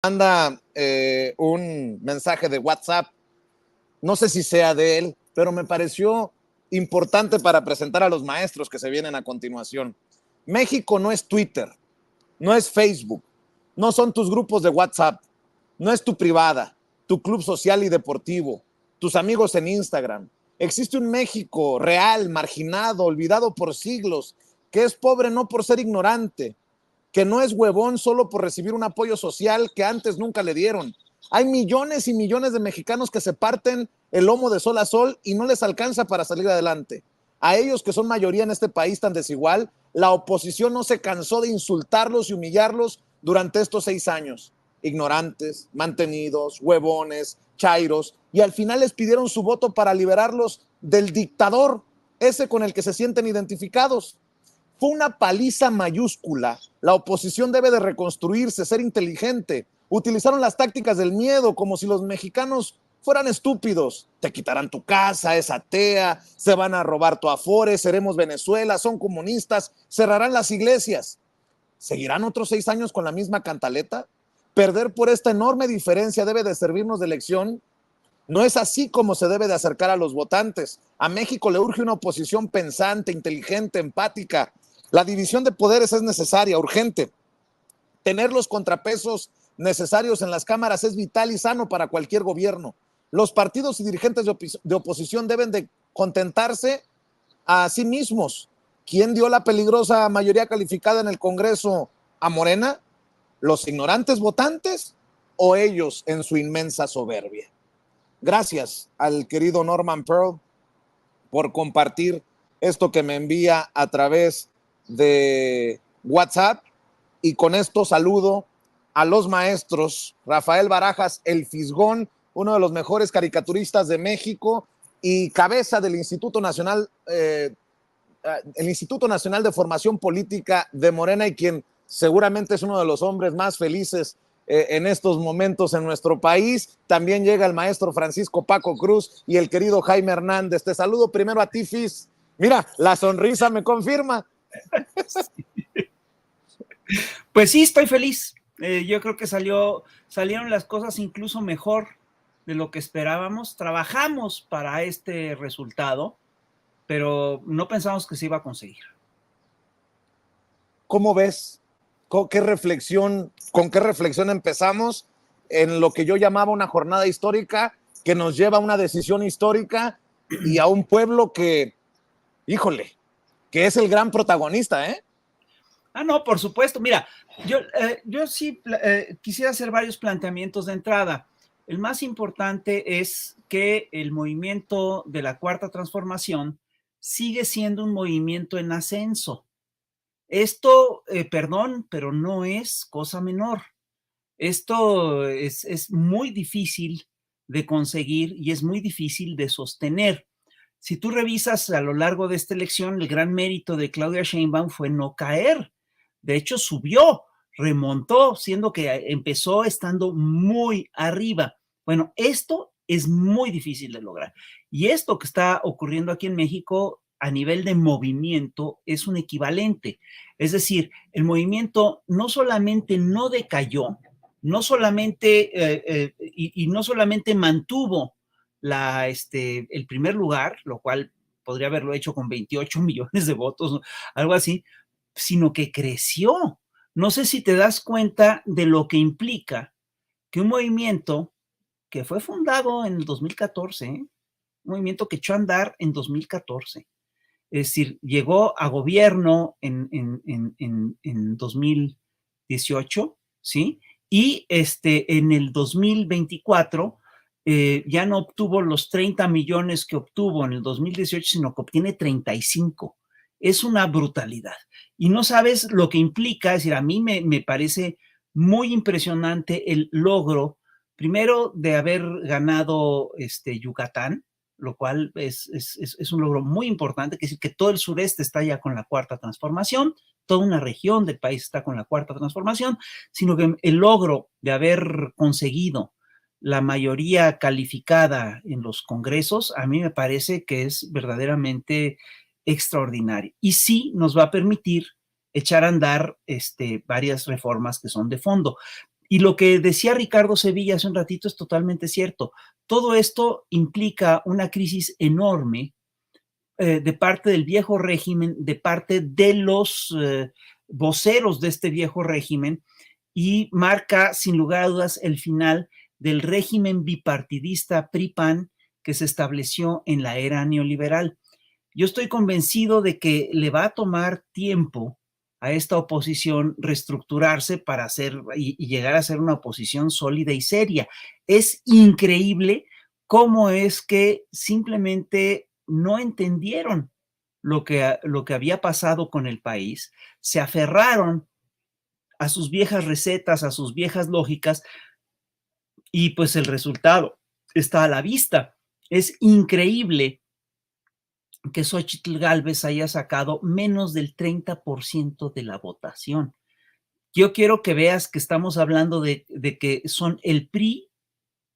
Manda un mensaje de WhatsApp, no sé si sea de él, pero me pareció importante para presentar a los maestros que se vienen a continuación. México no es Twitter, no es Facebook, no son tus grupos de WhatsApp, no es tu privada, tu club social y deportivo, tus amigos en Instagram. Existe un México real, marginado, olvidado por siglos, que es pobre no por ser ignorante, que no es huevón solo por recibir un apoyo social que antes nunca le dieron. Hay millones y millones de mexicanos que se parten el lomo de sol a sol y no les alcanza para salir adelante. A ellos, que son mayoría en este país tan desigual, la oposición no se cansó de insultarlos y humillarlos durante estos 6 años. Ignorantes, mantenidos, huevones, chairos, y al final les pidieron su voto para liberarlos del dictador, ese con el que se sienten identificados. Fue una paliza mayúscula. La oposición debe de reconstruirse, ser inteligente. Utilizaron las tácticas del miedo como si los mexicanos fueran estúpidos. Te quitarán tu casa, es atea, se van a robar tu afore, seremos Venezuela, son comunistas, cerrarán las iglesias. ¿Seguirán otros 6 años con la misma cantaleta? Perder por esta enorme diferencia debe de servirnos de lección. No es así como se debe de acercar a los votantes. A México le urge una oposición pensante, inteligente, empática. La división de poderes es necesaria, urgente. Tener los contrapesos necesarios en las cámaras es vital y sano para cualquier gobierno. Los partidos y dirigentes de oposición deben de contentarse a sí mismos. ¿Quién dio la peligrosa mayoría calificada en el Congreso a Morena? ¿Los ignorantes votantes o ellos en su inmensa soberbia? Gracias al querido Norman Pearl por compartir esto que me envía a través de WhatsApp, y con esto saludo a los maestros. Rafael Barajas, el Fisgón, uno de los mejores caricaturistas de México y cabeza del Instituto Nacional, el Instituto Nacional de Formación Política de Morena, y quien seguramente es uno de los hombres más felices en estos momentos en nuestro país. También llega el maestro Francisco Paco Cruz y el querido Jaime Hernández. Te saludo primero a ti, Fis. Mira, la sonrisa me confirma. Pues sí, estoy feliz. Yo creo que salieron las cosas incluso mejor de lo que esperábamos. Trabajamos para este resultado, pero no pensamos que se iba a conseguir. ¿Cómo ves? ¿Con qué reflexión empezamos en lo que yo llamaba una jornada histórica que nos lleva a una decisión histórica y a un pueblo que, híjole, que es el gran protagonista, ¿eh? Ah, no, por supuesto. Mira, yo sí quisiera hacer varios planteamientos de entrada. El más importante es que el movimiento de la Cuarta Transformación sigue siendo un movimiento en ascenso. Esto, perdón, pero no es cosa menor. Esto es muy difícil de conseguir y es muy difícil de sostener. Si tú revisas a lo largo de esta elección, el gran mérito de Claudia Sheinbaum fue no caer. De hecho, subió, remontó, siendo que empezó estando muy arriba. Bueno, esto es muy difícil de lograr. Y esto que está ocurriendo aquí en México a nivel de movimiento es un equivalente. Es decir, el movimiento no solamente no decayó, no solamente, y no solamente mantuvo el primer lugar, lo cual podría haberlo hecho con 28 millones de votos, algo así, sino que creció. No sé si te das cuenta de lo que implica que un movimiento que fue fundado en el 2014, un movimiento que echó a andar en 2014, es decir, llegó a gobierno en 2018, ¿sí? Y en el 2024 ya no obtuvo los 30 millones que obtuvo en el 2018, sino que obtiene 35. Es una brutalidad. Y no sabes lo que implica, es decir, a mí me parece muy impresionante el logro, primero, de haber ganado Yucatán, lo cual es un logro muy importante, que es decir, que todo el sureste está ya con la Cuarta Transformación, toda una región del país está con la Cuarta Transformación, sino que el logro de haber conseguido la mayoría calificada en los congresos, a mí me parece que es verdaderamente extraordinario. Y sí nos va a permitir echar a andar varias reformas que son de fondo. Y lo que decía Ricardo Sevilla hace un ratito es totalmente cierto. Todo esto implica una crisis enorme de parte del viejo régimen, de parte de los voceros de este viejo régimen, y marca sin lugar a dudas el final del régimen bipartidista PRI-PAN que se estableció en la era neoliberal. Yo estoy convencido de que le va a tomar tiempo a esta oposición reestructurarse para hacer y llegar a ser una oposición sólida y seria. Es increíble cómo es que simplemente no entendieron lo que había pasado con el país, se aferraron a sus viejas recetas, a sus viejas lógicas, y pues el resultado está a la vista. Es increíble que Xóchitl Gálvez haya sacado menos del 30% de la votación. Yo quiero que veas que estamos hablando de que son el PRI,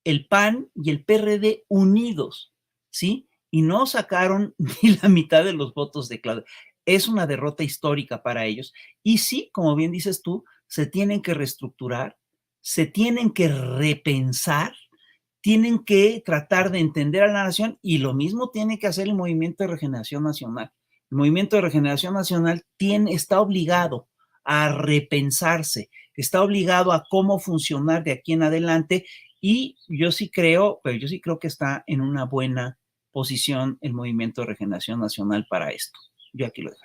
el PAN y el PRD unidos, ¿sí? Y no sacaron ni la mitad de los votos de Claudia. Es una derrota histórica para ellos. Y sí, como bien dices tú, se tienen que reestructurar, se tienen que repensar, tienen que tratar de entender a la nación, y lo mismo tiene que hacer el Movimiento de Regeneración Nacional. El Movimiento de Regeneración Nacional está obligado a repensarse, está obligado a cómo funcionar de aquí en adelante, y yo sí creo que está en una buena posición el Movimiento de Regeneración Nacional para esto. Yo aquí lo dejo.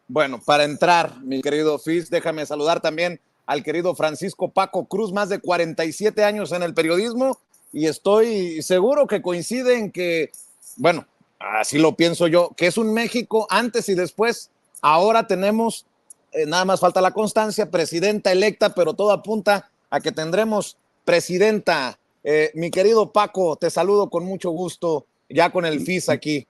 Bueno, para entrar, mi querido Fis, déjame saludar también al querido Francisco Paco Cruz, más de 47 años en el periodismo, y estoy seguro que coinciden que, bueno, así lo pienso yo, que es un México antes y después. Ahora tenemos, nada más falta la constancia, presidenta electa, pero todo apunta a que tendremos presidenta. Mi querido Paco, te saludo con mucho gusto, ya con el FIS aquí.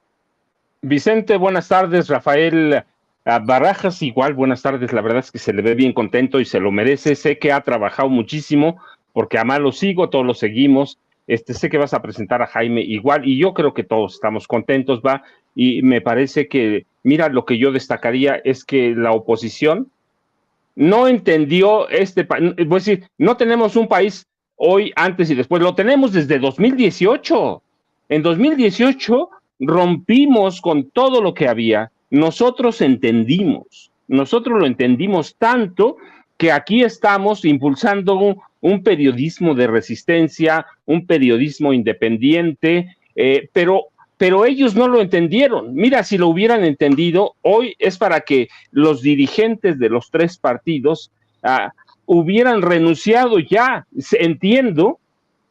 Vicente, buenas tardes. Rafael Barajas, igual, buenas tardes. La verdad es que se le ve bien contento y se lo merece. Sé que ha trabajado muchísimo, porque además lo sigo, todos lo seguimos. Sé que vas a presentar a Jaime igual, y yo creo que todos estamos contentos, va. Y me parece que, mira, lo que yo destacaría es que la oposición no entendió voy a decir, no tenemos un país hoy, antes y después, lo tenemos desde 2018. En 2018 rompimos con todo lo que había. Nosotros lo entendimos tanto que aquí estamos impulsando un periodismo de resistencia, un periodismo independiente, pero ellos no lo entendieron. Mira, si lo hubieran entendido, hoy es para que los dirigentes de los tres partidos hubieran renunciado ya. Entiendo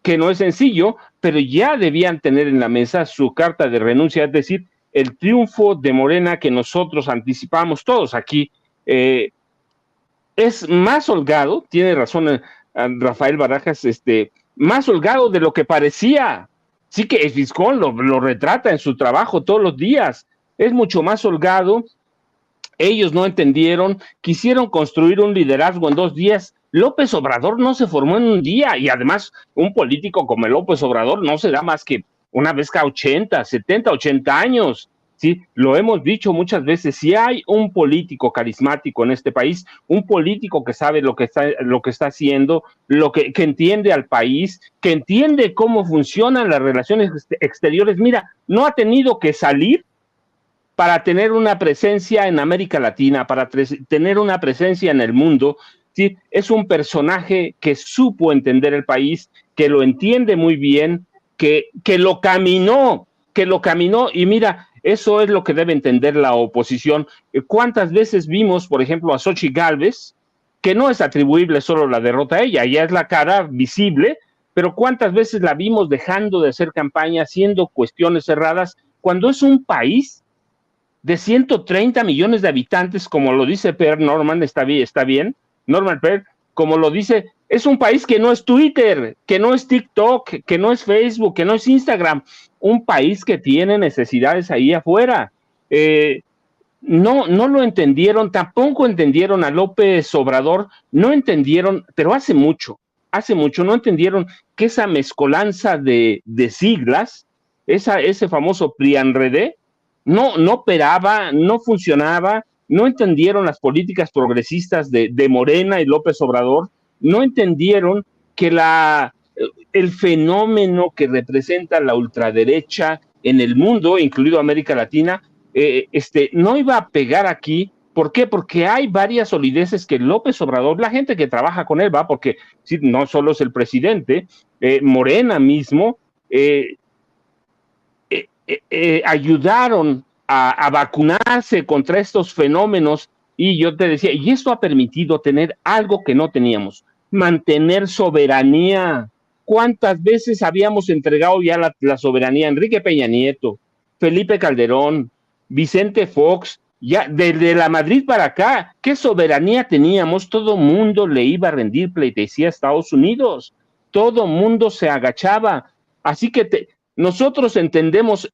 que no es sencillo, pero ya debían tener en la mesa su carta de renuncia, es decir, el triunfo de Morena que nosotros anticipamos todos aquí. Es más holgado, tiene razón Rafael Barajas, más holgado de lo que parecía. Sí que el Fiscón lo retrata en su trabajo todos los días. Es mucho más holgado. Ellos no entendieron, quisieron construir un liderazgo en 2 días. López Obrador no se formó en un día, y además un político como el López Obrador no se da más que una vez cada 80, 70, 80 años. Sí, lo hemos dicho muchas veces, si hay un político carismático en este país, un político que sabe lo que está haciendo, que entiende al país, que entiende cómo funcionan las relaciones exteriores, mira, no ha tenido que salir para tener una presencia en América Latina, para tener una presencia en el mundo. ¿Sí? Es un personaje que supo entender el país, que lo entiende muy bien, que lo caminó, y mira, eso es lo que debe entender la oposición. ¿Cuántas veces vimos, por ejemplo, a Xóchitl Gálvez, que no es atribuible solo la derrota a ella, ya es la cara visible, pero cuántas veces la vimos dejando de hacer campaña, haciendo cuestiones cerradas, cuando es un país de 130 millones de habitantes, como lo dice Per Norman, está bien, Norman Per, como lo dice, es un país que no es Twitter, que no es TikTok, que no es Facebook, que no es Instagram, un país que tiene necesidades ahí afuera. No lo entendieron, tampoco entendieron a López Obrador, no entendieron, pero hace mucho, no entendieron que esa mezcolanza de siglas, ese famoso PRIANREDE, no operaba, no funcionaba, no entendieron las políticas progresistas de Morena y López Obrador, no entendieron que el fenómeno que representa la ultraderecha en el mundo, incluido América Latina, no iba a pegar aquí. ¿Por qué? Porque hay varias solideces que López Obrador, la gente que trabaja con él, porque sí, no solo es el presidente, Morena mismo, ayudaron a vacunarse contra estos fenómenos, y yo te decía, y esto ha permitido tener algo que no teníamos, mantener soberanía. ¿Cuántas veces habíamos entregado ya la soberanía? Enrique Peña Nieto, Felipe Calderón, Vicente Fox, ya desde la Madrid para acá, ¿qué soberanía teníamos? Todo mundo le iba a rendir pleitesía a Estados Unidos, todo mundo se agachaba. Así que nosotros entendemos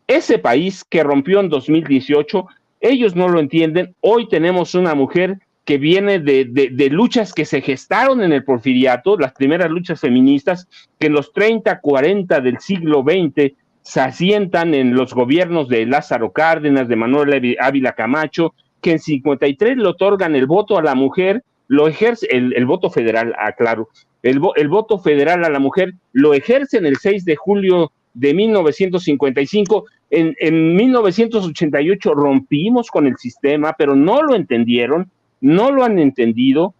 ese país que rompió en 2018, ellos no lo entienden. Hoy tenemos una mujer que viene de luchas que se gestaron en el porfiriato, las primeras luchas feministas, que en los 30, 40 del siglo XX se asientan en los gobiernos de Lázaro Cárdenas, de Manuel Ávila Camacho, que en 53 le otorgan el voto a la mujer, lo ejerce, el voto federal, aclaro, el voto federal a la mujer lo ejercen el 6 de julio de 1955. En 1988 rompimos con el sistema, pero no lo entendieron, no lo han entendido.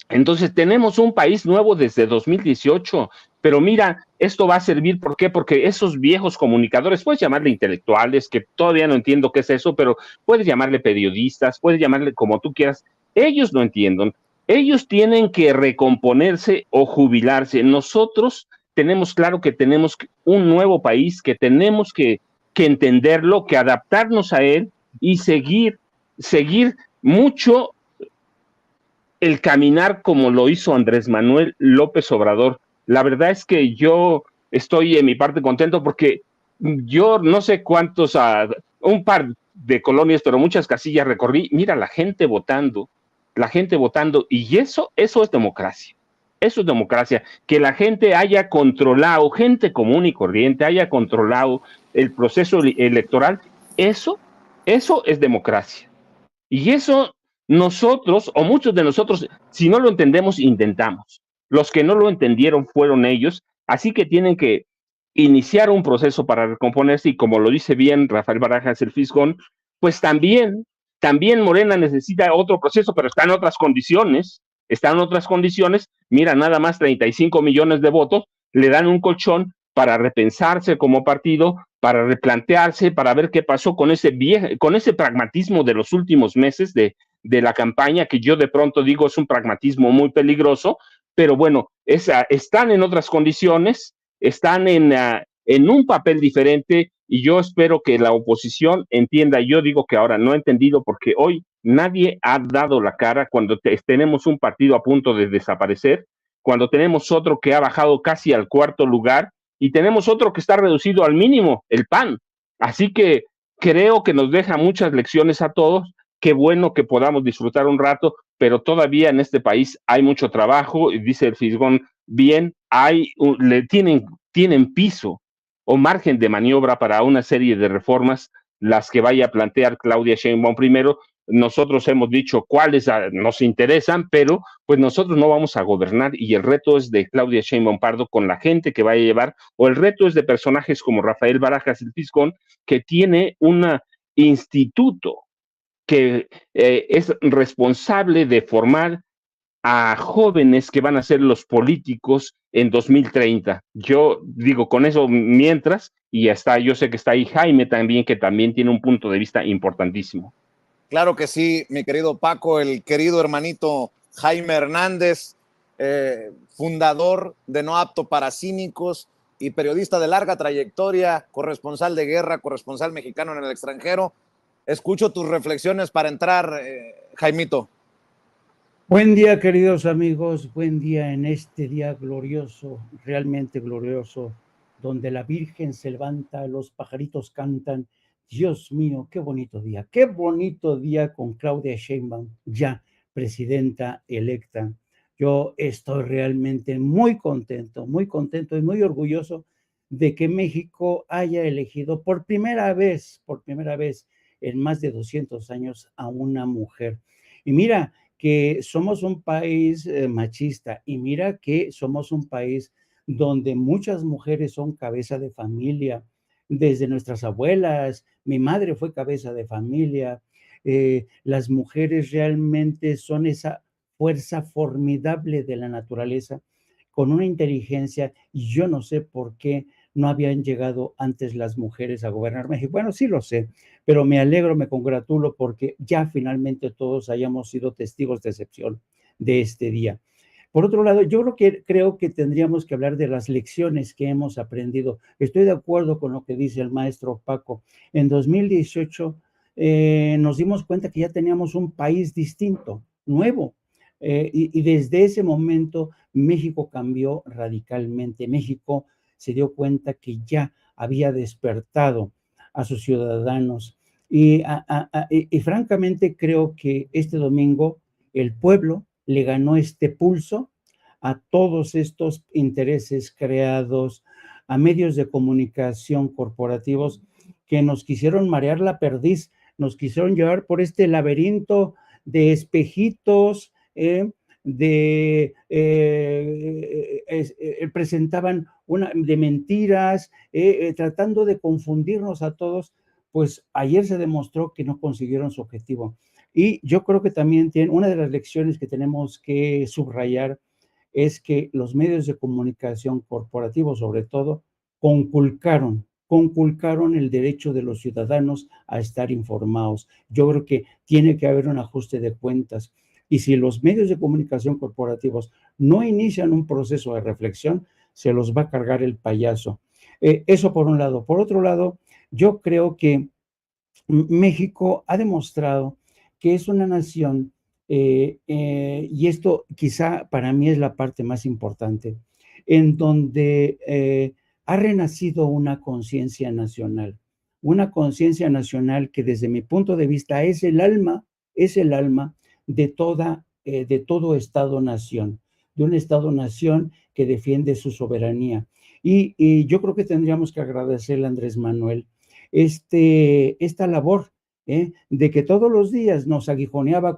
Entonces tenemos un país nuevo desde 2018, pero mira, esto va a servir, ¿por qué? Porque esos viejos comunicadores, puedes llamarle intelectuales, que todavía no entiendo qué es eso, pero puedes llamarle periodistas, puedes llamarle como tú quieras, ellos no entienden, ellos tienen que recomponerse o jubilarse. Nosotros tenemos claro que tenemos un nuevo país, que tenemos que entenderlo, que adaptarnos a él y seguir mucho el caminar como lo hizo Andrés Manuel López Obrador. La verdad es que yo estoy en mi parte contento porque yo no sé cuántos, un par de colonias, pero muchas casillas recorrí. Mira, la gente votando, y eso es democracia. Eso es democracia, que la gente haya controlado, gente común y corriente haya controlado el proceso electoral, eso es democracia. Y eso nosotros, o muchos de nosotros, si no lo entendemos, intentamos. Los que no lo entendieron fueron ellos, así que tienen que iniciar un proceso para recomponerse, y como lo dice bien Rafael Barajas, el Fisgón, pues también Morena necesita otro proceso, pero está en otras condiciones, mira, nada más 35 millones de votos, le dan un colchón para repensarse como partido, para replantearse, para ver qué pasó con ese pragmatismo de los últimos meses de la campaña, que yo de pronto digo es un pragmatismo muy peligroso, pero bueno, están en otras condiciones, están en un papel diferente, y yo espero que la oposición entienda. Yo digo que ahora no ha entendido, porque hoy nadie ha dado la cara cuando tenemos un partido a punto de desaparecer, cuando tenemos otro que ha bajado casi al cuarto lugar, y tenemos otro que está reducido al mínimo, el PAN. Así que creo que nos deja muchas lecciones a todos. Qué bueno que podamos disfrutar un rato, pero todavía en este país hay mucho trabajo, y dice el Fisgón, bien, tienen piso o margen de maniobra para una serie de reformas, las que vaya a plantear Claudia Sheinbaum primero. Nosotros hemos dicho cuáles nos interesan, pero pues nosotros no vamos a gobernar, y el reto es de Claudia Sheinbaum Pardo con la gente que vaya a llevar, o el reto es de personajes como Rafael Barajas, el Fisgón, que tiene un instituto que es responsable de formar a jóvenes que van a ser los políticos en 2030. Yo digo con eso mientras, y yo sé que está ahí Jaime también, que también tiene un punto de vista importantísimo. Claro que sí, mi querido Paco, el querido hermanito Jaime Hernández, fundador de No Apto para Cínicos y periodista de larga trayectoria, corresponsal de guerra, corresponsal mexicano en el extranjero. Escucho tus reflexiones para entrar, Jaimito. Buen día, queridos amigos, buen día en este día glorioso, realmente glorioso, donde la Virgen se levanta, los pajaritos cantan. Dios mío, qué bonito día con Claudia Sheinbaum, ya presidenta electa. Yo estoy realmente muy contento y muy orgulloso de que México haya elegido por primera vez en más de 200 años a una mujer. Y mira, que somos un país machista, y mira que somos un país donde muchas mujeres son cabeza de familia, desde nuestras abuelas. Mi madre fue cabeza de familia. Las mujeres realmente son esa fuerza formidable de la naturaleza, con una inteligencia, y yo no sé por qué no habían llegado antes las mujeres a gobernar México. Bueno, sí lo sé, pero me alegro, me congratulo porque ya finalmente todos hayamos sido testigos de excepción de este día. Por otro lado, yo creo que tendríamos que hablar de las lecciones que hemos aprendido. Estoy de acuerdo con lo que dice el maestro Paco. En 2018 nos dimos cuenta que ya teníamos un país distinto, nuevo, y desde ese momento México cambió radicalmente. México se dio cuenta que ya había despertado a sus ciudadanos. Y francamente creo que este domingo el pueblo le ganó este pulso a todos estos intereses creados, a medios de comunicación corporativos que nos quisieron marear la perdiz, nos quisieron llevar por este laberinto de espejitos, presentaban de mentiras, tratando de confundirnos a todos. Pues ayer se demostró que no consiguieron su objetivo. Y yo creo que también una de las lecciones que tenemos que subrayar es que los medios de comunicación corporativos, sobre todo, conculcaron el derecho de los ciudadanos a estar informados. Yo creo que tiene que haber un ajuste de cuentas. Y si los medios de comunicación corporativos no inician un proceso de reflexión, se los va a cargar el payaso. Eso por un lado. Por otro lado, yo creo que México ha demostrado que es una nación, y esto quizá para mí es la parte más importante, en donde ha renacido una conciencia nacional que desde mi punto de vista es el alma de todo Estado-nación, de un Estado-nación que defiende su soberanía. Y yo creo que tendríamos que agradecerle a Andrés Manuel esta labor, de que todos los días nos aguijoneaba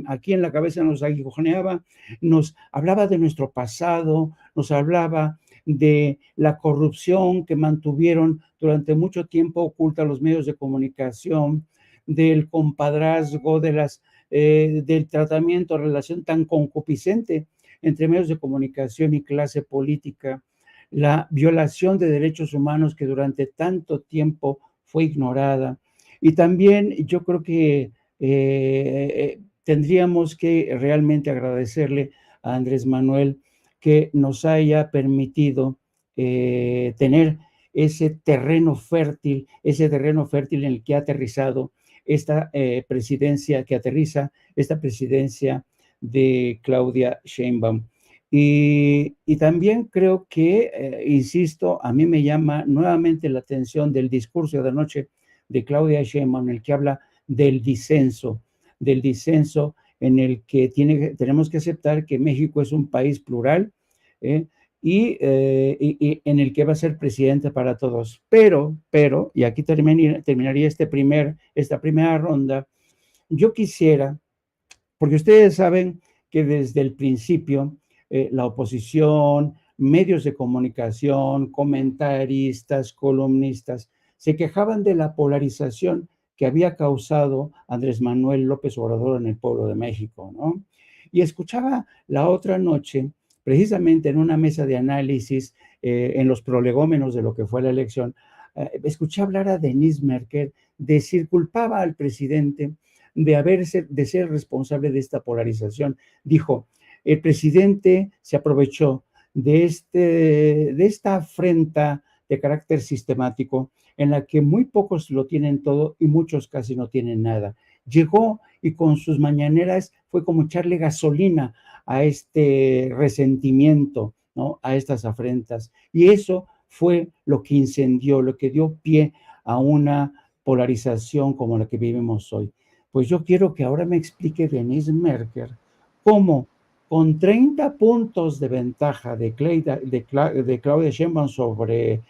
aquí en la cabeza, nos aguijoneaba, nos hablaba de nuestro pasado, nos hablaba de la corrupción que mantuvieron durante mucho tiempo oculta los medios de comunicación, del compadrazgo, del tratamiento, relación tan concupiscente entre medios de comunicación y clase política, la violación de derechos humanos que durante tanto tiempo fue ignorada. Y también yo creo que tendríamos que realmente agradecerle a Andrés Manuel que nos haya permitido tener ese terreno fértil en el que ha aterrizado esta presidencia de Claudia Sheinbaum. Y también creo que, insisto, a mí me llama nuevamente la atención del discurso de anoche de Claudia Sheinbaum, en el que habla del disenso en el que tenemos que aceptar que México es un país plural, y en el que va a ser presidente para todos. Pero, y aquí terminaría esta primera ronda, yo quisiera, porque ustedes saben que desde el principio la oposición, medios de comunicación, comentaristas, columnistas, se quejaban de la polarización que había causado Andrés Manuel López Obrador en el pueblo de México, ¿no? Y escuchaba la otra noche, precisamente en una mesa de análisis, en los prolegómenos de lo que fue la elección, escuché hablar a Denise Merker, culpaba al presidente de ser responsable de esta polarización. Dijo, el presidente se aprovechó de esta afrenta de carácter sistemático en la que muy pocos lo tienen todo y muchos casi no tienen nada. Llegó y con sus mañaneras fue como echarle gasolina a este resentimiento, ¿no? A estas afrentas. Y eso fue lo que incendió, lo que dio pie a una polarización como la que vivimos hoy. Pues yo quiero que ahora me explique Denise Merker cómo con 30 puntos de ventaja de Claudia Sheinbaum sobre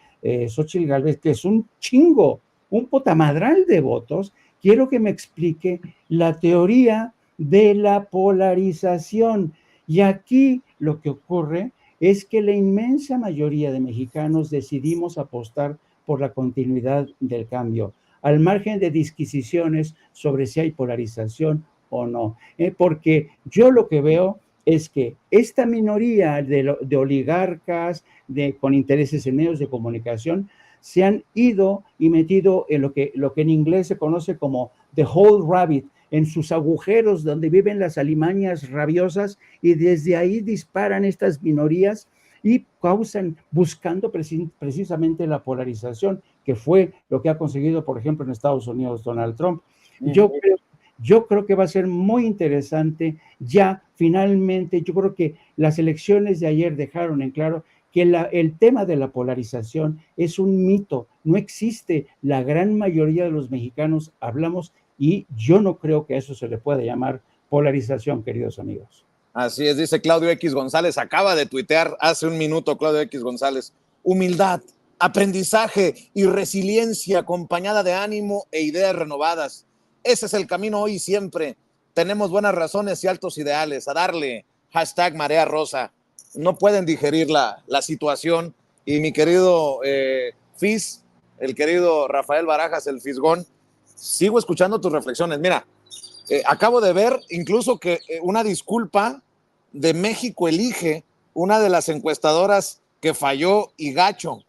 Xochitl Gálvez, que es un chingo, un potamadral de votos, quiero que me explique la teoría de la polarización. Y aquí lo que ocurre es que la inmensa mayoría de mexicanos decidimos apostar por la continuidad del cambio, al margen de disquisiciones sobre si hay polarización o no. Porque yo lo que veo es que esta minoría de oligarcas con intereses en medios de comunicación se han ido y metido en lo que en inglés se conoce como the whole rabbit, en sus agujeros donde viven las alimañas rabiosas, y desde ahí disparan estas minorías y causan, buscando precisamente la polarización, que fue lo que ha conseguido, por ejemplo, en Estados Unidos Donald Trump. Yo creo que va a ser muy interesante. Ya finalmente, yo creo que las elecciones de ayer dejaron en claro que el tema de la polarización es un mito, no existe. La gran mayoría de los mexicanos hablamos, y yo no creo que a eso se le pueda llamar polarización, queridos amigos. Así es, dice Claudio X González, acaba de tuitear hace un minuto Claudio X González: humildad, aprendizaje y resiliencia acompañada de ánimo e ideas renovadas. Ese es el camino hoy y siempre. Tenemos buenas razones y altos ideales. A darle, #Marea Rosa. No pueden digerir la situación. Y mi querido Fis, el querido Rafael Barajas, el Fisgón, sigo escuchando tus reflexiones. Mira, acabo de ver incluso que una disculpa de México Elige, una de las encuestadoras que falló y gacho.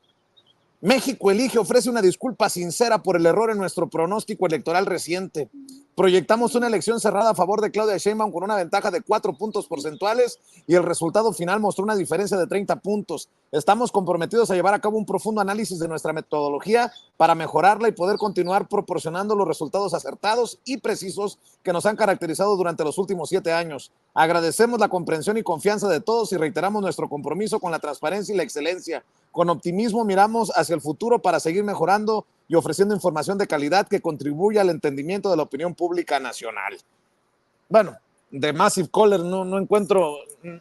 México Elige ofrece una disculpa sincera por el error en nuestro pronóstico electoral reciente. Proyectamos una elección cerrada a favor de Claudia Sheinbaum con una ventaja de 4 puntos porcentuales y el resultado final mostró una diferencia de 30 puntos. Estamos comprometidos a llevar a cabo un profundo análisis de nuestra metodología para mejorarla y poder continuar proporcionando los resultados acertados y precisos que nos han caracterizado durante los últimos 7 años. Agradecemos la comprensión y confianza de todos y reiteramos nuestro compromiso con la transparencia y la excelencia. Con optimismo miramos hacia el futuro para seguir mejorando y ofreciendo información de calidad que contribuya al entendimiento de la opinión pública nacional. Bueno, de Massive Caller no encuentro,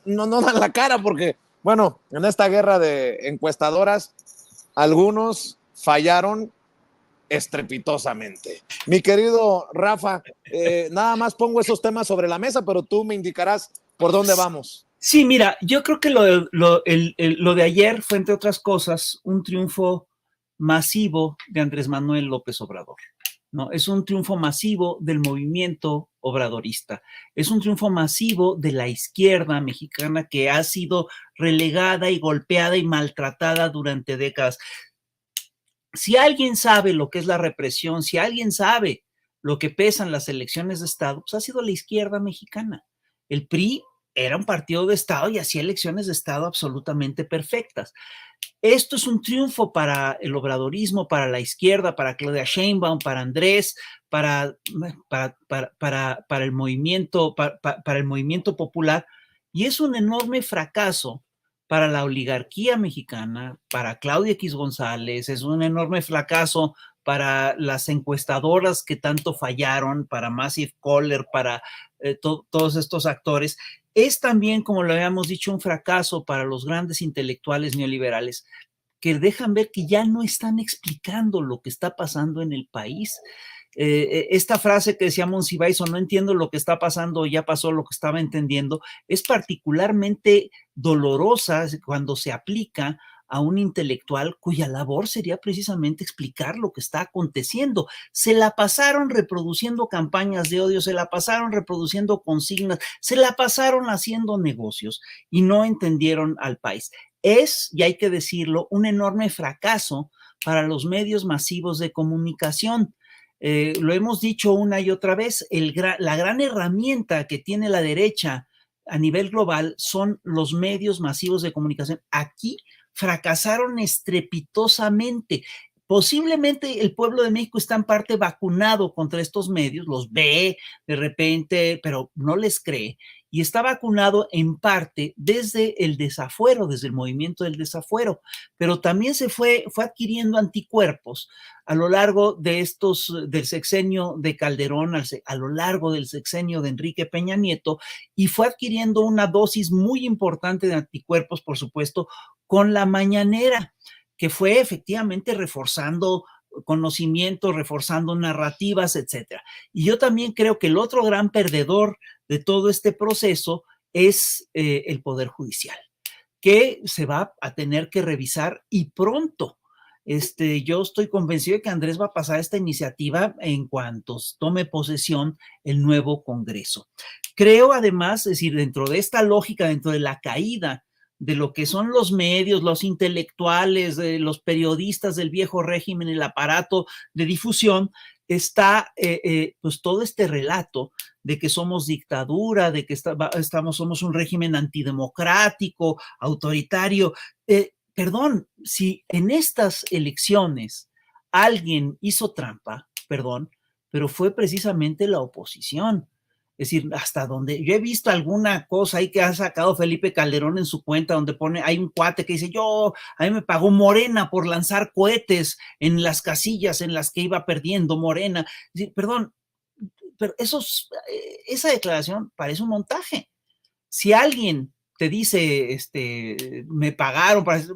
no dan la cara porque, bueno, en esta guerra de encuestadoras, algunos fallaron estrepitosamente. Mi querido Rafa, nada más pongo esos temas sobre la mesa, pero tú me indicarás por dónde vamos. Sí, mira, yo creo que lo de ayer fue, entre otras cosas, un triunfo masivo de Andrés Manuel López Obrador, ¿no? Es un triunfo masivo del movimiento obradorista, es un triunfo masivo de la izquierda mexicana que ha sido relegada y golpeada y maltratada durante décadas. Si alguien sabe lo que es la represión, si alguien sabe lo que pesan las elecciones de Estado, pues ha sido la izquierda mexicana. El PRI era un partido de Estado y hacía elecciones de Estado absolutamente perfectas. Esto es un triunfo para el obradorismo, para la izquierda, para Claudia Sheinbaum, para Andrés, para el movimiento, para el movimiento popular, y es un enorme fracaso para la oligarquía mexicana, para Claudia X González, es un enorme fracaso para las encuestadoras que tanto fallaron, para Massive Caller, para todos estos actores. Es también, como lo habíamos dicho, un fracaso para los grandes intelectuales neoliberales que dejan ver que ya no están explicando lo que está pasando en el país. Esta frase que decía Monsiváis, o no entiendo lo que está pasando, ya pasó lo que estaba entendiendo, es particularmente dolorosa cuando se aplica a un intelectual cuya labor sería precisamente explicar lo que está aconteciendo. Se la pasaron reproduciendo campañas de odio, se la pasaron reproduciendo consignas, se la pasaron haciendo negocios y no entendieron al país. Es, y hay que decirlo, un enorme fracaso para los medios masivos de comunicación. Lo hemos dicho una y otra vez, la gran herramienta que tiene la derecha a nivel global son los medios masivos de comunicación. Aquí fracasaron estrepitosamente. Posiblemente el pueblo de México está en parte vacunado contra estos medios, los ve de repente, pero no les cree, y está vacunado en parte desde el desafuero, desde el movimiento del desafuero, pero también fue adquiriendo anticuerpos a lo largo de del sexenio de Calderón, a lo largo del sexenio de Enrique Peña Nieto, y fue adquiriendo una dosis muy importante de anticuerpos, por supuesto, con la mañanera, que fue efectivamente reforzando conocimiento, reforzando narrativas, etcétera. Y yo también creo que el otro gran perdedor de todo este proceso es el Poder Judicial, que se va a tener que revisar y pronto. Yo estoy convencido de que Andrés va a pasar esta iniciativa en cuanto tome posesión el nuevo Congreso. Creo además, es decir, dentro de esta lógica, dentro de la caída de lo que son los medios, los intelectuales, los periodistas del viejo régimen, el aparato de difusión, está pues todo este relato de que somos dictadura, de que somos un régimen antidemocrático, autoritario. Perdón, si en estas elecciones alguien hizo trampa, perdón, pero fue precisamente la oposición. Es decir, hasta donde yo he visto alguna cosa ahí que ha sacado Felipe Calderón en su cuenta, donde hay un cuate que dice, a mí me pagó Morena por lanzar cohetes en las casillas en las que iba perdiendo Morena. Es decir, perdón, pero esa declaración parece un montaje. Si alguien te dice, me pagaron para, es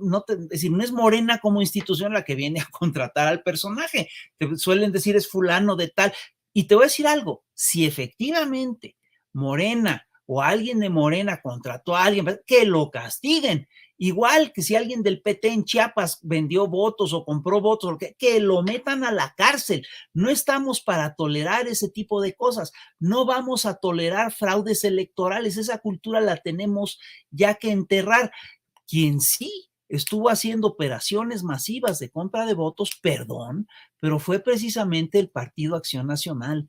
decir, no es Morena como institución la que viene a contratar al personaje, te suelen decir es fulano de tal. Y te voy a decir algo, si efectivamente Morena o alguien de Morena contrató a alguien, que lo castiguen. Igual que si alguien del PT en Chiapas vendió votos o compró votos, que lo metan a la cárcel. No estamos para tolerar ese tipo de cosas. No vamos a tolerar fraudes electorales. Esa cultura la tenemos ya que enterrar. Quien sí estuvo haciendo operaciones masivas de compra de votos, perdón, pero fue precisamente el Partido Acción Nacional.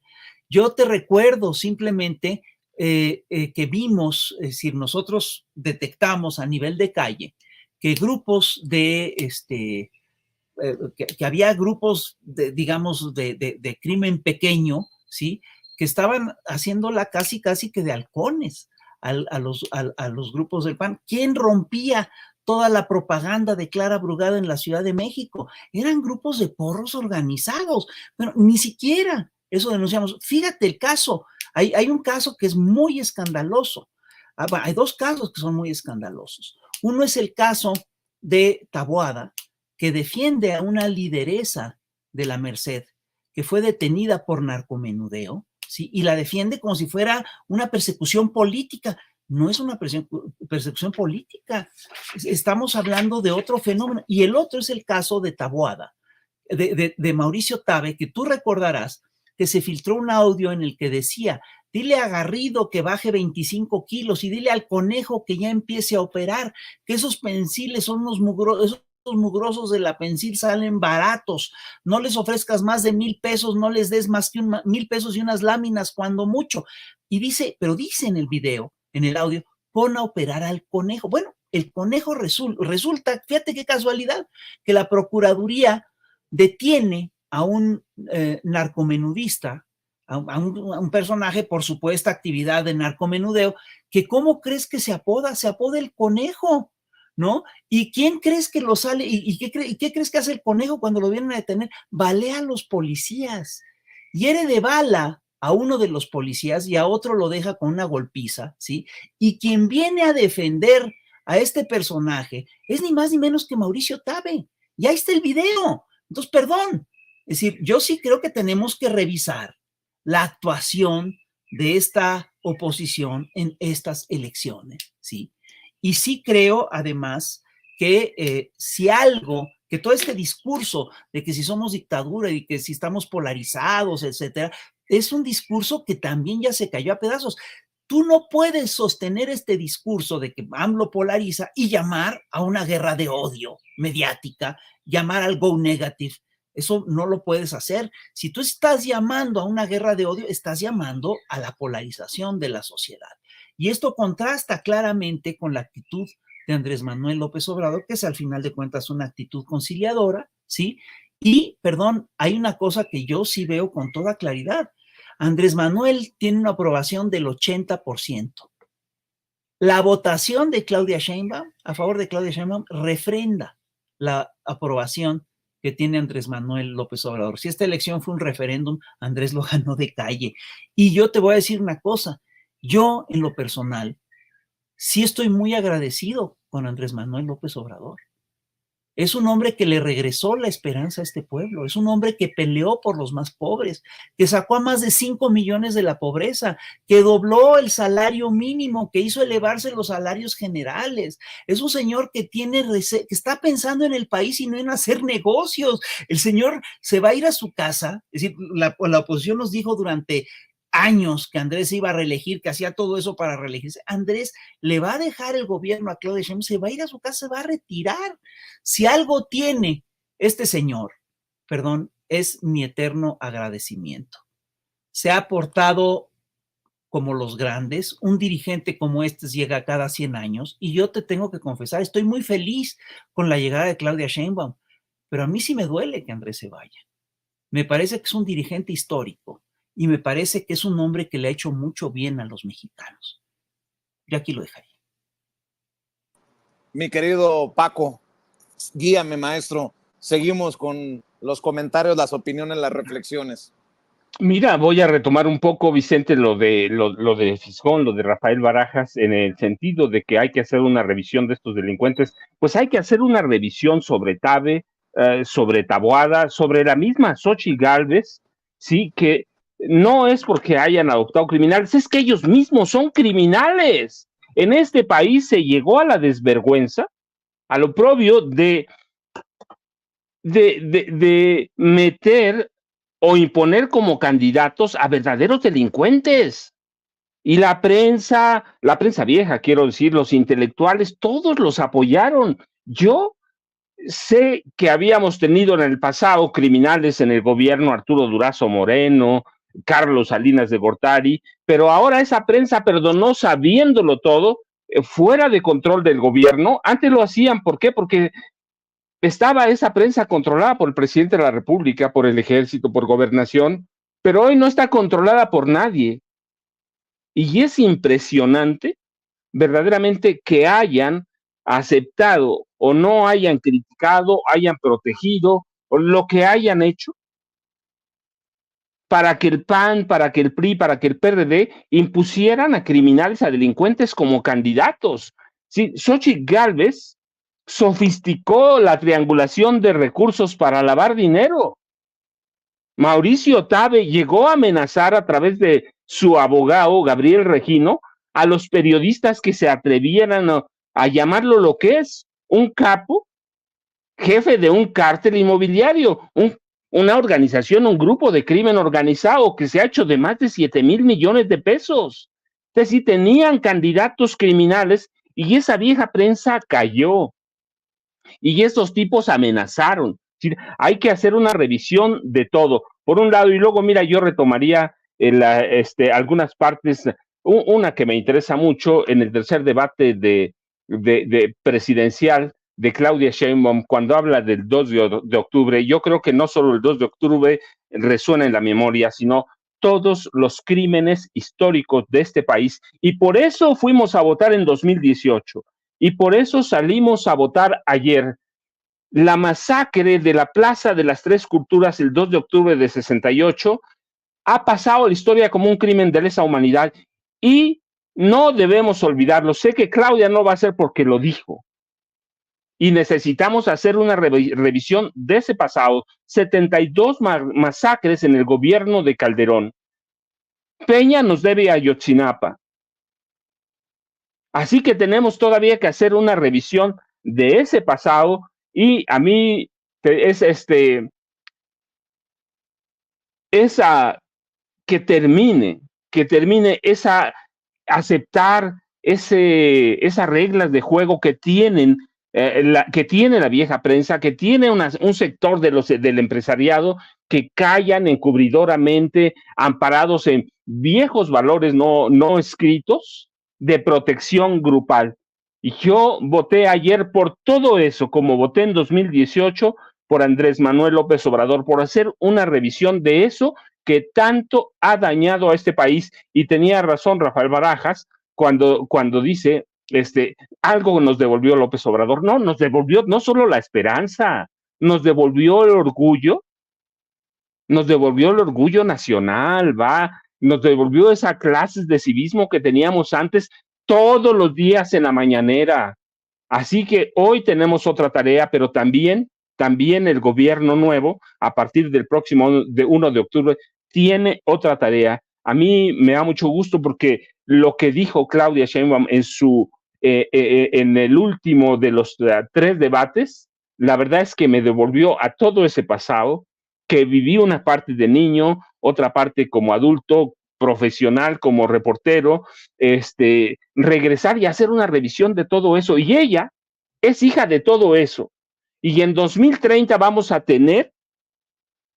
Yo te recuerdo simplemente que vimos, es decir, nosotros detectamos a nivel de calle que grupos de, que había grupos, digamos, de crimen pequeño, ¿sí? Que estaban haciéndola casi que de halcones a los grupos del PAN. ¿Quién rompía toda la propaganda de Clara Brugada en la Ciudad de México? Eran grupos de porros organizados, pero ni siquiera eso denunciamos. Fíjate el caso, hay un caso que es muy escandaloso. Hay dos casos que son muy escandalosos. Uno es el caso de Taboada, que defiende a una lideresa de la Merced, que fue detenida por narcomenudeo, ¿sí? Y la defiende como si fuera una persecución política. No es una persecución política. Estamos hablando de otro fenómeno. Y el otro es el caso de Taboada, de Mauricio Tabe, que tú recordarás que se filtró un audio en el que decía, dile a Garrido que baje 25 kilos y dile al Conejo que ya empiece a operar, que esos pensiles son unos mugrosos de la pensil salen baratos, no les ofrezcas más de 1,000 pesos, no les des más que 1,000 pesos y unas láminas cuando mucho. Y dice, pero dice en el video, en el audio, pon a operar al Conejo. Bueno, el Conejo resulta, fíjate qué casualidad, que la Procuraduría detiene a un narcomenudista, a un personaje por supuesta actividad de narcomenudeo, que ¿cómo crees que se apoda? Se apoda el Conejo, ¿no? ¿Y quién crees que lo sale? ¿Y qué crees que hace el Conejo cuando lo vienen a detener? Balea a los policías, hiere de bala a uno de los policías y a otro lo deja con una golpiza, ¿sí? Y quien viene a defender a este personaje es ni más ni menos que Mauricio Tabe. Y ahí está el video. Entonces, perdón. Es decir, yo sí creo que tenemos que revisar la actuación de esta oposición en estas elecciones, ¿sí? Y sí creo, además, que si algo, que todo este discurso de que si somos dictadura y que si estamos polarizados, etcétera, es un discurso que también ya se cayó a pedazos. Tú no puedes sostener este discurso de que AMLO polariza y llamar a una guerra de odio mediática, llamar al go negative. Eso no lo puedes hacer. Si tú estás llamando a una guerra de odio, estás llamando a la polarización de la sociedad. Y esto contrasta claramente con la actitud de Andrés Manuel López Obrador, que es al final de cuentas una actitud conciliadora, ¿sí? Y, perdón, hay una cosa que yo sí veo con toda claridad. Andrés Manuel tiene una aprobación del 80%. La votación de Claudia Sheinbaum, a favor de Claudia Sheinbaum, refrenda la aprobación que tiene Andrés Manuel López Obrador. Si esta elección fue un referéndum, Andrés lo ganó de calle. Y yo te voy a decir una cosa, yo en lo personal sí estoy muy agradecido con Andrés Manuel López Obrador. Es un hombre que le regresó la esperanza a este pueblo. Es un hombre que peleó por los más pobres, que sacó a más de 5 millones de la pobreza, que dobló el salario mínimo, que hizo elevarse los salarios generales. Es un señor que que está pensando en el país y no en hacer negocios. El señor se va a ir a su casa. Es decir, la oposición nos dijo durante años que Andrés iba a reelegir, que hacía todo eso para reelegirse. Andrés le va a dejar el gobierno a Claudia Sheinbaum, se va a ir a su casa, se va a retirar. Si algo tiene este señor, perdón, es mi eterno agradecimiento. Se ha portado como los grandes, un dirigente como este llega cada 100 años, y yo te tengo que confesar, estoy muy feliz con la llegada de Claudia Sheinbaum, pero a mí sí me duele que Andrés se vaya. Me parece que es un dirigente histórico y me parece que es un hombre que le ha hecho mucho bien a los mexicanos. Yo aquí lo dejaría. Mi querido Paco, guíame, maestro. Seguimos con los comentarios, las opiniones, las reflexiones. Mira, voy a retomar un poco, Vicente, lo de Fisgón, lo de Rafael Barajas, en el sentido de que hay que hacer una revisión de estos delincuentes. Pues hay que hacer una revisión sobre Tabe, sobre Taboada, sobre la misma Xochitl Gálvez, sí, que no es porque hayan adoptado criminales, es que ellos mismos son criminales. En este país se llegó a la desvergüenza, al oprobio de meter o imponer como candidatos a verdaderos delincuentes. Y la prensa vieja, quiero decir, los intelectuales, todos los apoyaron. Yo sé que habíamos tenido en el pasado criminales en el gobierno, Arturo Durazo Moreno, Carlos Salinas de Gortari, pero ahora esa prensa perdonó sabiéndolo todo, fuera de control del gobierno. Antes lo hacían, ¿por qué? Porque estaba esa prensa controlada por el presidente de la República, por el ejército, por gobernación, pero hoy no está controlada por nadie. Y es impresionante, verdaderamente, que hayan aceptado o no hayan criticado, hayan protegido, o lo que hayan hecho, para que el PAN, para que el PRI, para que el PRD impusieran a criminales, a delincuentes como candidatos. Sí, Xochitl Gálvez sofisticó la triangulación de recursos para lavar dinero. Mauricio Tabe llegó a amenazar a través de su abogado, Gabriel Regino, a los periodistas que se atrevieran a llamarlo lo que es, un capo, jefe de un cártel inmobiliario, una organización, un grupo de crimen organizado que se ha hecho de más de 7,000 millones de pesos. Entonces, sí, tenían candidatos criminales y esa vieja prensa cayó. Y estos tipos amenazaron. Hay que hacer una revisión de todo. Por un lado, y luego, mira, yo retomaría algunas partes, una que me interesa mucho en el tercer debate de presidencial de Claudia Sheinbaum, cuando habla del 2 de octubre. Yo creo que no solo el 2 de octubre resuena en la memoria, sino todos los crímenes históricos de este país. Y por eso fuimos a votar en 2018. Y por eso salimos a votar ayer. La masacre de la Plaza de las Tres Culturas el 2 de octubre de 68 ha pasado a la historia como un crimen de lesa humanidad y no debemos olvidarlo. Sé que Claudia no va a ser porque lo dijo y necesitamos hacer una revisión de ese pasado. 72 masacres en el gobierno de Calderón. Peña nos debe a Ayotzinapa. Así que tenemos todavía que hacer una revisión de ese pasado y a mí es esa que termine esa aceptar esas reglas de juego que tienen que tiene la vieja prensa, que tiene un sector del empresariado que callan encubridoramente, amparados en viejos valores no escritos de protección grupal. Y yo voté ayer por todo eso, como voté en 2018 por Andrés Manuel López Obrador, por hacer una revisión de eso que tanto ha dañado a este país. Y tenía razón Rafael Barajas cuando dice, algo nos devolvió López Obrador. No, nos devolvió no solo la esperanza, nos devolvió el orgullo nacional, nos devolvió esas clases de civismo que teníamos antes todos los días en la mañanera. Así que hoy tenemos otra tarea, pero también el gobierno nuevo, a partir del próximo 1 de octubre, tiene otra tarea. A mí me da mucho gusto porque lo que dijo Claudia Sheinbaum en el último de los 3 debates, la verdad es que me devolvió a todo ese pasado, que viví una parte de niño, otra parte como adulto, profesional, como reportero, regresar y hacer una revisión de todo eso. Y ella es hija de todo eso. Y en 2030 vamos a tener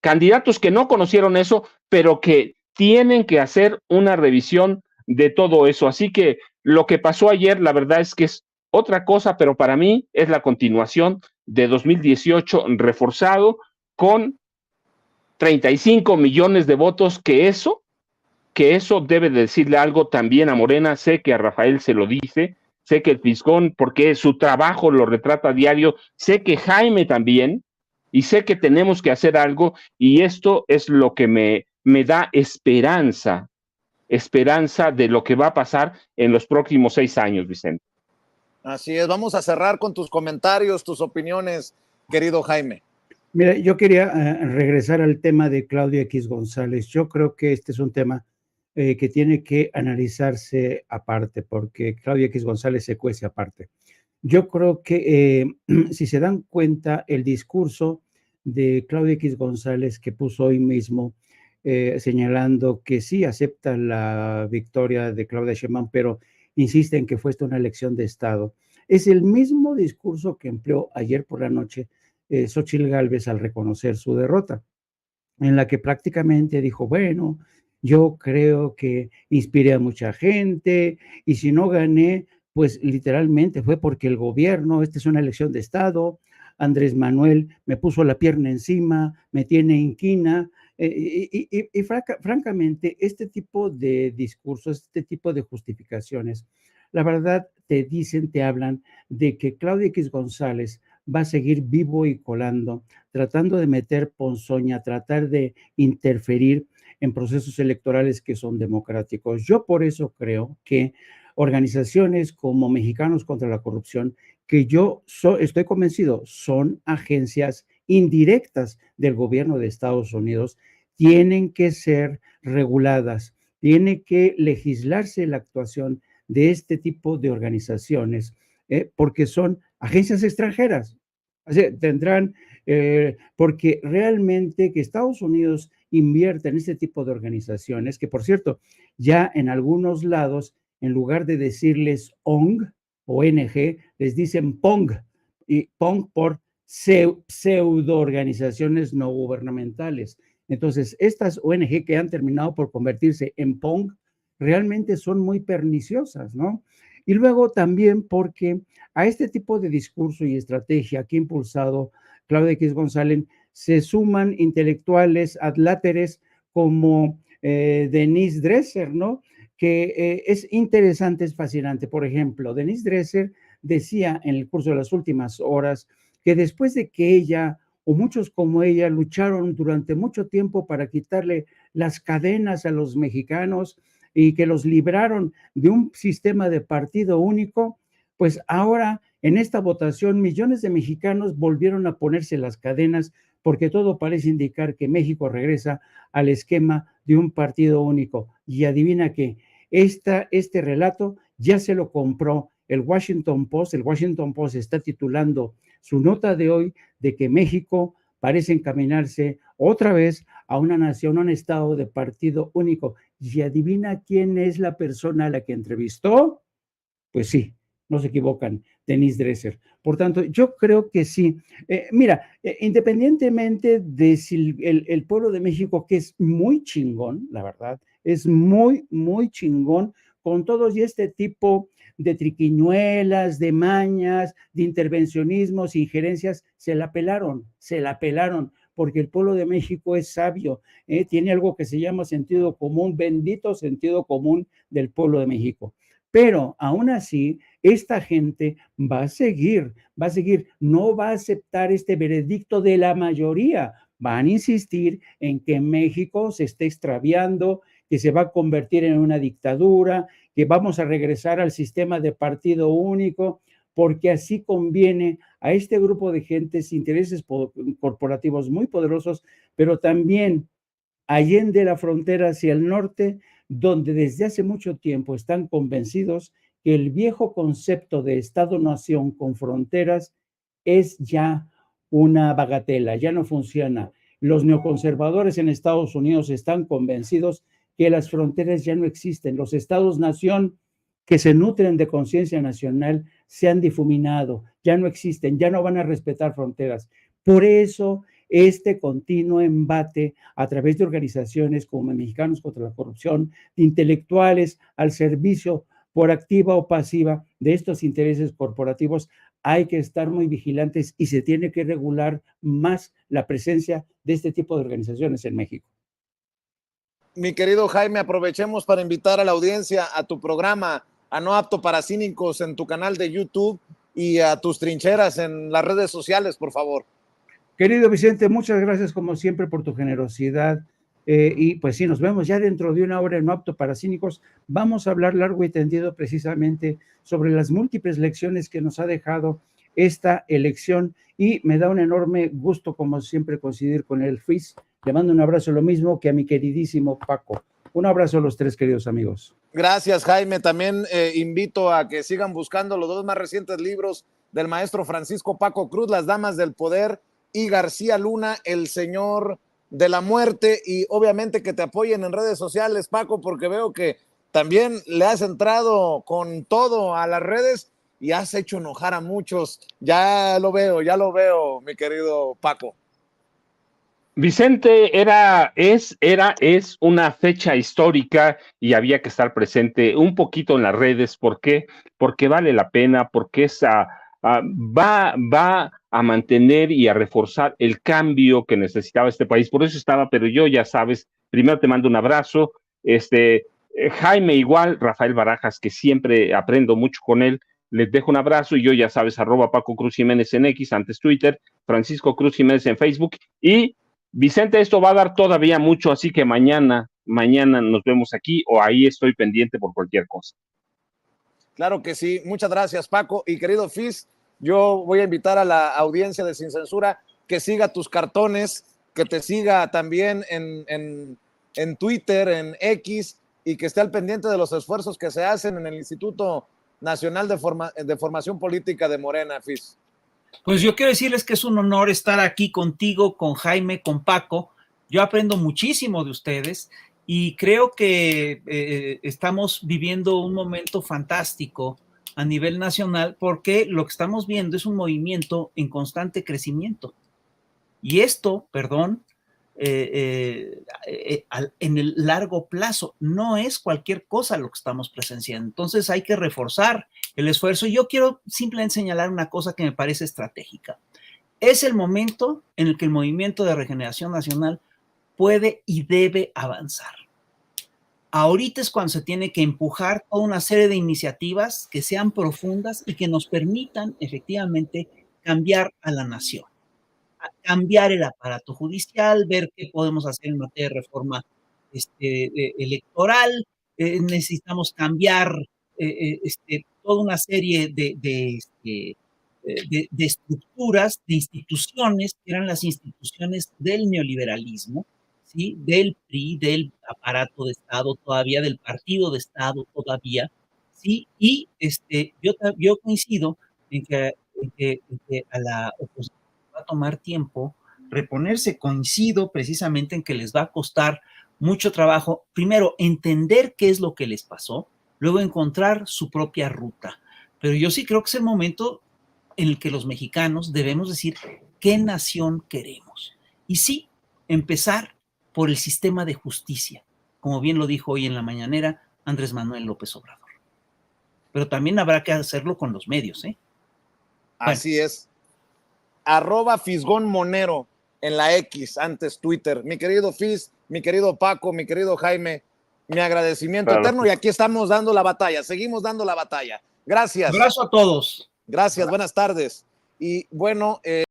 candidatos que no conocieron eso, pero que tienen que hacer una revisión de todo eso. Así que lo que pasó ayer, la verdad es que es otra cosa, pero para mí es la continuación de 2018 reforzado con 35 millones de votos, que eso debe de decirle algo también a Morena. Sé que a Rafael se lo dice, sé que el Fisgón, porque su trabajo lo retrata a diario, sé que Jaime también, y sé que tenemos que hacer algo, y esto es lo que me da esperanza de lo que va a pasar en los próximos 6 años, Vicente. Así es, vamos a cerrar con tus comentarios, tus opiniones, querido Jaime. Mira, yo quería regresar al tema de Claudia X González. Yo creo que este es un tema que tiene que analizarse aparte, porque Claudia X González se cuece aparte. Yo creo que si se dan cuenta, el discurso de Claudia X González que puso hoy mismo, señalando que sí acepta la victoria de Claudia Sheinbaum, pero insiste en que fue esta una elección de Estado, es el mismo discurso que empleó ayer por la noche Xóchitl Gálvez al reconocer su derrota, en la que prácticamente dijo, bueno, yo creo que inspiré a mucha gente y si no gané, pues literalmente fue porque el gobierno, esta es una elección de Estado, Andrés Manuel me puso la pierna encima, me tiene inquina, francamente, este tipo de discursos, este tipo de justificaciones, la verdad te dicen, te hablan de que Claudia X González va a seguir vivo y colando, tratando de meter ponzoña, tratar de interferir en procesos electorales que son democráticos. Yo por eso creo que organizaciones como Mexicanos contra la Corrupción, que yo estoy convencido son agencias indirectas del gobierno de Estados Unidos, tienen que ser reguladas, tiene que legislarse la actuación de este tipo de organizaciones, porque son agencias extranjeras. O sea, tendrán, porque realmente que Estados Unidos invierta en este tipo de organizaciones, que por cierto, ya en algunos lados, en lugar de decirles ONG, ONG, les dicen PONG, y PONG por pseudo organizaciones no gubernamentales. Entonces, estas ONG que han terminado por convertirse en PONG realmente son muy perniciosas, ¿no? Y luego también porque a este tipo de discurso y estrategia que ha impulsado Claudia X González se suman intelectuales adláteres como Denise Dresser, ¿no? Que es interesante, es fascinante. Por ejemplo, Denise Dresser decía en el curso de las últimas horas que después de que ella o muchos como ella lucharon durante mucho tiempo para quitarle las cadenas a los mexicanos y que los libraron de un sistema de partido único, pues ahora en esta votación millones de mexicanos volvieron a ponerse las cadenas porque todo parece indicar que México regresa al esquema de un partido único. Y adivina qué, este relato ya se lo compró el Washington Post. El Washington Post está titulando su nota de hoy de que México parece encaminarse otra vez a una nación, a un estado de partido único. Y adivina quién es la persona a la que entrevistó. Pues sí, no se equivocan, Denise Dresser. Por tanto, yo creo que sí. Mira, independientemente de si el pueblo de México, que es muy chingón, la verdad, es muy, muy chingón, con todos y este tipo de triquiñuelas, de mañas, de intervencionismos, injerencias, se la pelaron, porque el pueblo de México es sabio, tiene algo que se llama sentido común, bendito sentido común del pueblo de México. Pero aún así, esta gente va a seguir, no va a aceptar este veredicto de la mayoría, van a insistir en que México se está extraviando, que se va a convertir en una dictadura, que vamos a regresar al sistema de partido único, porque así conviene a este grupo de gentes, intereses corporativos muy poderosos, pero también allende la frontera hacia el norte, donde desde hace mucho tiempo están convencidos que el viejo concepto de Estado-nación con fronteras es ya una bagatela, ya no funciona. Los neoconservadores en Estados Unidos están convencidos que las fronteras ya no existen. Los estados-nación que se nutren de conciencia nacional se han difuminado, ya no existen, ya no van a respetar fronteras. Por eso, este continuo embate a través de organizaciones como Mexicanos contra la Corrupción, de intelectuales al servicio por activa o pasiva de estos intereses corporativos, hay que estar muy vigilantes y se tiene que regular más la presencia de este tipo de organizaciones en México. Mi querido Jaime, aprovechemos para invitar a la audiencia a tu programa, a No Apto para Cínicos, en tu canal de YouTube y a tus trincheras en las redes sociales, por favor. Querido Vicente, muchas gracias como siempre por tu generosidad. Y pues sí, nos vemos ya dentro de una hora en No Apto para Cínicos. Vamos a hablar largo y tendido precisamente sobre las múltiples lecciones que nos ha dejado esta elección y me da un enorme gusto como siempre coincidir con el FIS. Le mando un abrazo, lo mismo que a mi queridísimo Paco. Un abrazo a los tres, queridos amigos. Gracias, Jaime. También invito a que sigan buscando los dos más recientes libros del maestro Francisco Paco Cruz, Las Damas del Poder, y García Luna, El Señor de la Muerte, y obviamente que te apoyen en redes sociales, Paco, porque veo que también le has entrado con todo a las redes y has hecho enojar a muchos. Ya lo veo, mi querido Paco. Vicente, es una fecha histórica y había que estar presente un poquito en las redes. ¿Por qué? Porque vale la pena, porque va a mantener y a reforzar el cambio que necesitaba este país. Por eso estaba, pero yo ya sabes, primero te mando un abrazo, Jaime igual, Rafael Barajas, que siempre aprendo mucho con él, les dejo un abrazo y yo ya sabes, @Paco Cruz Jiménez en X, antes Twitter, Francisco Cruz Jiménez en Facebook y Vicente, esto va a dar todavía mucho, así que mañana nos vemos aquí o ahí estoy pendiente por cualquier cosa. Claro que sí, muchas gracias, Paco. Y querido Fis, yo voy a invitar a la audiencia de Sin Censura que siga tus cartones, que te siga también en Twitter, en X, y que esté al pendiente de los esfuerzos que se hacen en el Instituto Nacional de Formación Política de Morena, Fis. Pues yo quiero decirles que es un honor estar aquí contigo, con Jaime, con Paco. Yo aprendo muchísimo de ustedes y creo que estamos viviendo un momento fantástico a nivel nacional porque lo que estamos viendo es un movimiento en constante crecimiento. Y esto, en el largo plazo, no es cualquier cosa lo que estamos presenciando. Entonces hay que reforzar el esfuerzo. Y yo quiero simplemente señalar una cosa que me parece estratégica. Es el momento en el que el Movimiento de Regeneración Nacional puede y debe avanzar. Ahorita es cuando se tiene que empujar toda una serie de iniciativas que sean profundas y que nos permitan efectivamente cambiar a la nación. Cambiar el aparato judicial, ver qué podemos hacer en materia de reforma electoral, necesitamos cambiar toda una serie de estructuras, de instituciones, que eran las instituciones del neoliberalismo, ¿sí? Del PRI, del aparato de Estado todavía, del partido de Estado todavía, ¿sí? Y yo coincido en que a la oposición va a tomar tiempo reponerse. Coincido precisamente en que les va a costar mucho trabajo, primero, entender qué es lo que les pasó, luego encontrar su propia ruta. Pero yo sí creo que es el momento en el que los mexicanos debemos decir qué nación queremos. Y sí, empezar por el sistema de justicia, como bien lo dijo hoy en la mañanera Andrés Manuel López Obrador. Pero también habrá que hacerlo con los medios, ¿eh? Así es. @Fisgón Monero en la X, antes Twitter. Mi querido Fis, mi querido Paco, mi querido Jaime, mi agradecimiento eterno y aquí estamos dando la batalla, seguimos dando la batalla. Gracias. Abrazo a todos. Gracias, buenas tardes. Y bueno,